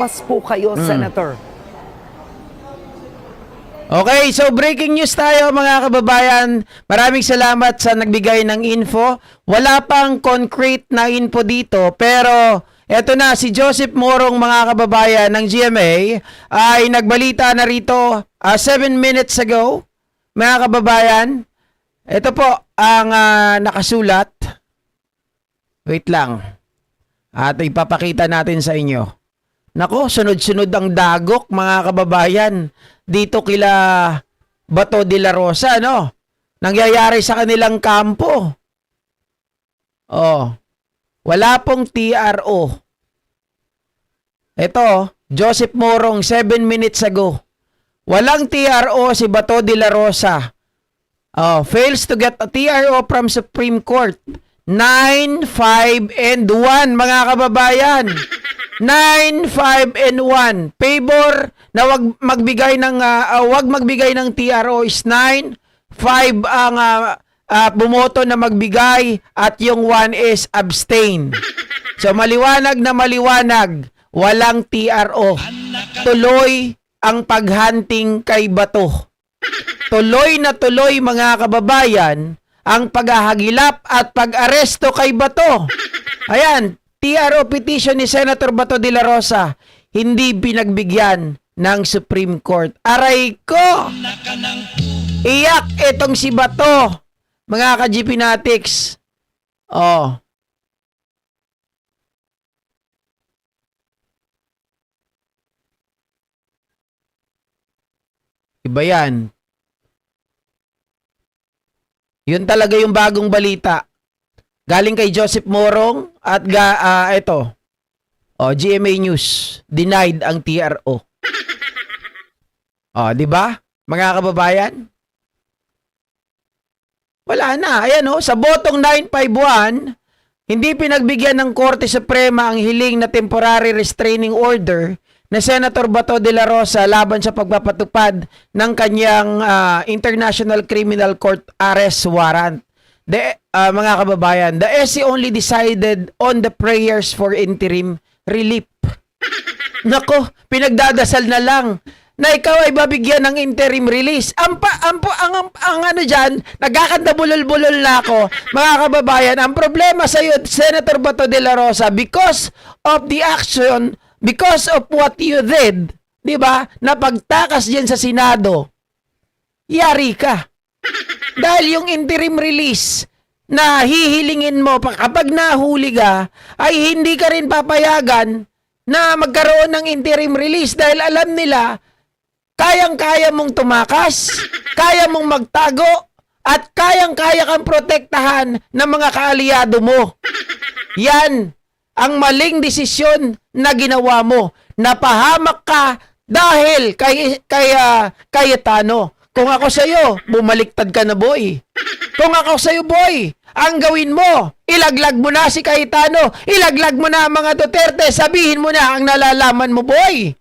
Pas po kayo, Senator. Okay, so breaking news tayo mga kababayan. Maraming salamat sa nagbigay ng info. Wala pang concrete na info dito, pero eto na, si Joseph Morong mga kababayan ng GMA ay nagbalita na rito 7 minutes ago. Mga kababayan, ito po ang nakasulat. Wait lang. At ipapakita natin sa inyo. Nako, sunod-sunod ang dagok mga kababayan dito kila Bato de la Rosa, no? Nangyayari sa kanilang kampo. Oh, wala pong TRO. Ito, Joseph Morong, 7 minutes ago. Walang TRO si Bato de la Rosa. Oh, fails to get a TRO from Supreme Court. 9, 5, and 1, mga kababayan. 9, 5, and 1. Favor na wag magbigay ng TRO is 9. 5 ang bumoto na magbigay at yung 1 is abstain. So maliwanag na maliwanag, walang TRO. Tuloy ang paghunting kay Bato. Tuloy na tuloy mga kababayan ang paghahagilap at pag-aresto kay Bato. Ayan, TRO petition ni Senator Bato de la Rosa, hindi pinagbigyan ng Supreme Court. Aray ko! Iyak itong si Bato, mga ka-GP Natics. Oh. Iba yan. Yun talaga yung bagong balita. Galing kay Joseph Morong at ito. Oh, GMA News. Denied ang TRO. Oh, di ba? Mga kababayan? Wala na. Ayan oh, sa botong 951, hindi pinagbigyan ng Korte Suprema ang hiling na temporary restraining order na Senator Bato de la Rosa laban sa pagpapatupad ng kanyang International Criminal Court arrest warrant. Mga kababayan, the SC only decided on the prayers for interim relief. Nako, pinagdadasal na lang na ikaw ay babigyan ng interim release. Ang ano dyan, nagkakanta bulol-bulol na ako. Mga kababayan, ang problema sa iyo, Senator Bato de la Rosa, because of the action, because of what you did, di ba, na pagtakas dyan sa Senado, yari ka. Dahil yung interim release na hihilingin mo kapag nahuli ka, ay hindi ka rin papayagan na magkaroon ng interim release dahil alam nila, kayang-kaya mong tumakas, kaya mong magtago, at kayang-kaya kang protektahan ng mga kaalyado mo. Yan ang maling desisyon na ginawa mo. Napahamak ka dahil kay Cayetano. Kung ako sa'yo, bumaliktad ka na, boy. Kung ako sa'yo, boy, ang gawin mo, ilaglag mo na si Cayetano, ilaglag mo na ang mga Duterte, sabihin mo na ang nalalaman mo, boy.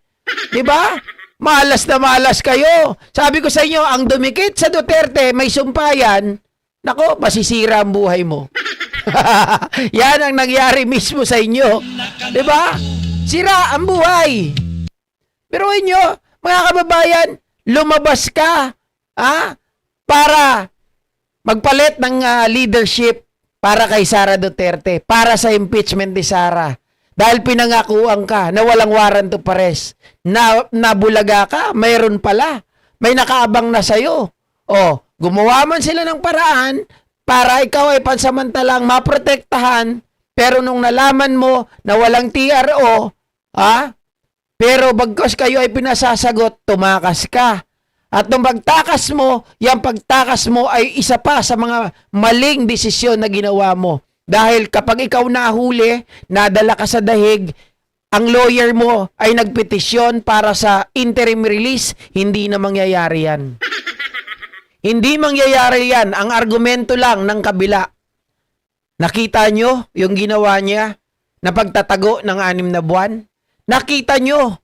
Diba? Malas na malas kayo. Sabi ko sa inyo, ang dumikit sa Duterte, may sumpayan, nako, masisira ang buhay mo. Yan ang nangyari mismo sa inyo. Diba? Sira ang buhay. Pero inyo, mga kababayan, lumabas ka para magpalit ng leadership para kay Sara Duterte, para sa impeachment ni Sara. Dahil pinangakuan ka na walang warrant of arrest. Nabulaga ka, mayroon pala. May nakaabang na sa'yo. O, gumawa man sila ng paraan para ikaw ay pansamantalang maprotektahan, pero nung nalaman mo na walang TRO, pero bagkos kayo ay pinasasagot, tumakas ka. At nung pagtakas mo, yung pagtakas mo ay isa pa sa mga maling desisyon na ginawa mo. Dahil kapag ikaw nahuli, nadala ka sa dahig, ang lawyer mo ay nagpetisyon para sa interim release, hindi na mangyayari yan. Hindi mangyayari yan. Ang argumento lang ng kabila. Nakita nyo yung ginawa niya na pagtatago ng 6 na buwan? Nakita nyo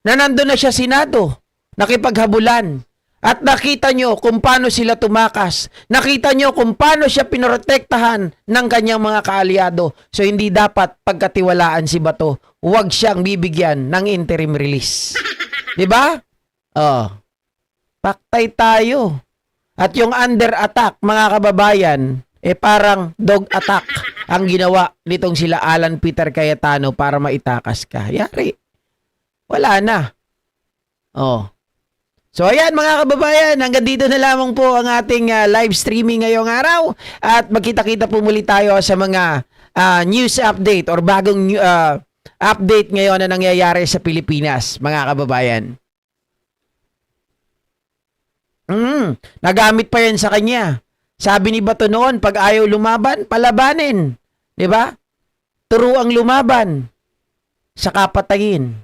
na nandun na siya Senado, nakipaghabulan. At nakita nyo kung paano sila tumakas. Nakita nyo kung paano siya pinoprotektahan ng kanyang mga kaalyado. So hindi dapat pagkatiwalaan si Bato. Huwag siyang bibigyan ng interim release. 'Di ba? Oh. Paktay tayo. At yung under attack, mga kababayan, parang dog attack ang ginawa nitong sila Alan Peter Cayetano para maitakas ka. Yari. Wala na. Oh. So ayan mga kababayan, hanggang dito na lamang po ang ating live streaming ngayong araw at magkita-kita po muli tayo sa mga news update or bagong update ngayon na nangyayari sa Pilipinas, mga kababayan. Nagamit pa yan sa kanya. Sabi ni Bato noon, pag ayaw lumaban, palabanin. 'Di ba? Turuang lumaban, saka patayin.